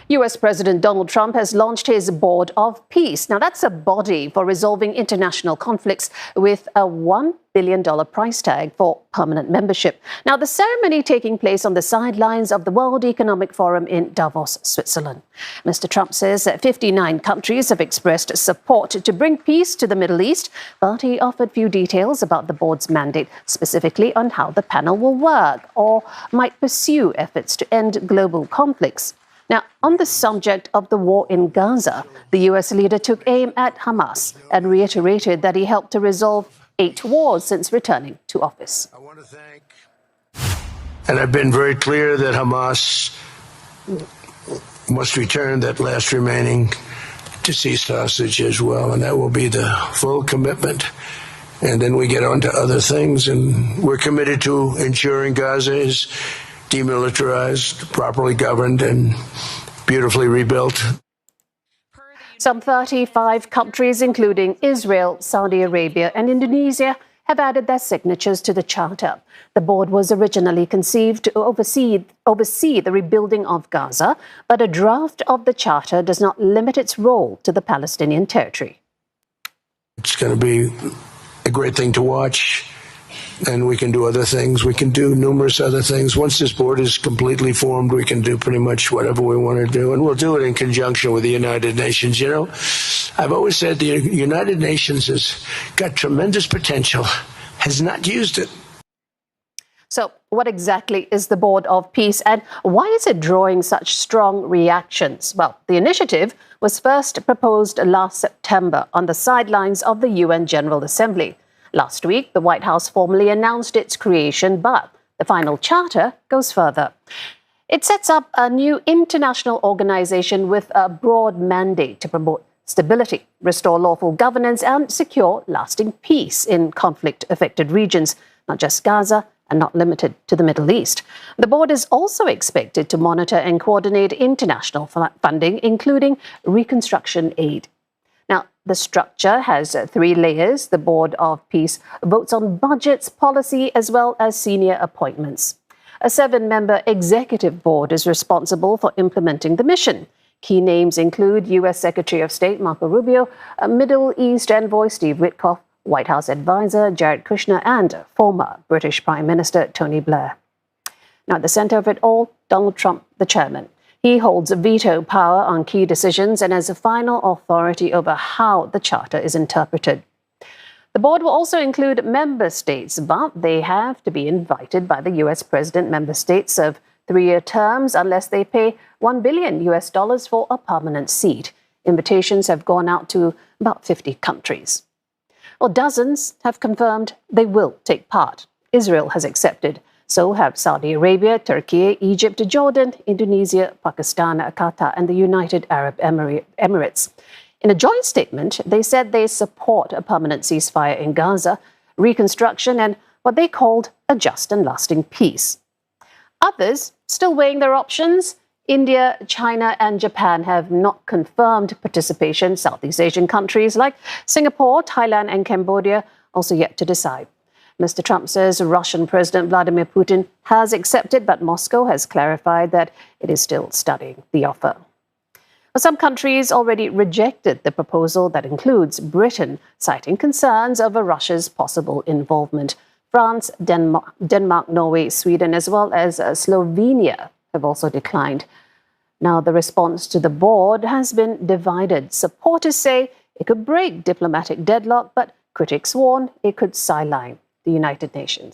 U.S. President Donald Trump has launched his Board of Peace. Now, that's a body for resolving international conflicts with a $1 billion price tag for permanent membership. Now, the ceremony taking place on the sidelines of the World Economic Forum in Davos, Switzerland. Mr. Trump says that 59 countries have expressed support to bring peace to the Middle East, but he offered few details about the board's mandate, specifically on how the panel will work or might pursue efforts to end global conflicts. Now, on the subject of the war in Gaza, the U.S. leader took aim at Hamas and reiterated that he helped to resolve 8 wars since returning to office. I want to thank, and I've been very clear that Hamas must return that last remaining deceased hostage as well, and that will be the full commitment. And then we get on to other things, and we're committed to ensuring Gaza is demilitarized, properly governed, and beautifully rebuilt. Some 35 countries, including Israel, Saudi Arabia, and Indonesia, have added their signatures to the charter. The board was originally conceived to oversee the rebuilding of Gaza, but a draft of the charter does not limit its role to the Palestinian territory. It's going to be a great thing to watch. And we can do other things. We can do numerous other things. Once this board is completely formed, we can do pretty much whatever we want to do. And we'll do it in conjunction with the United Nations. You know, I've always said the United Nations has got tremendous potential, has not used it. So what exactly is the Board of Peace, and why is it drawing such strong reactions? Well, the initiative was first proposed last September on the sidelines of the UN General Assembly. Last week, the White House formally announced its creation, but the final charter goes further. It sets up a new international organization with a broad mandate to promote stability, restore lawful governance, and secure lasting peace in conflict-affected regions, not just Gaza and not limited to the Middle East. The board is also expected to monitor and coordinate international funding, including reconstruction aid. Now, the structure has 3 layers. The Board of Peace votes on budgets, policy, as well as senior appointments. A 7-member executive board is responsible for implementing the mission. Key names include U.S. Secretary of State Marco Rubio, Middle East envoy Steve Witkoff, White House advisor Jared Kushner, and former British Prime Minister Tony Blair. Now, at the center of it all, Donald Trump, the chairman. He holds veto power on key decisions and has a final authority over how the charter is interpreted. The board will also include member states, but they have to be invited by the U.S. president. Member states serve 3-year terms unless they pay $1 billion for a permanent seat. Invitations have gone out to about 50 countries. Well, dozens have confirmed they will take part. Israel has accepted. So have Saudi Arabia, Turkey, Egypt, Jordan, Indonesia, Pakistan, Qatar, and the United Arab Emirates. In a joint statement, they said they support a permanent ceasefire in Gaza, reconstruction, and what they called a just and lasting peace. Others, still weighing their options, India, China, and Japan have not confirmed participation. Southeast Asian countries like Singapore, Thailand, and Cambodia also yet to decide. Mr. Trump says Russian President Vladimir Putin has accepted, but Moscow has clarified that it is still studying the offer. Some countries already rejected the proposal that includes Britain, citing concerns over Russia's possible involvement. France, Denmark, Norway, Sweden, as well as Slovenia have also declined. Now, the response to the board has been divided. Supporters say it could break diplomatic deadlock, but critics warn it could sideline the United Nations.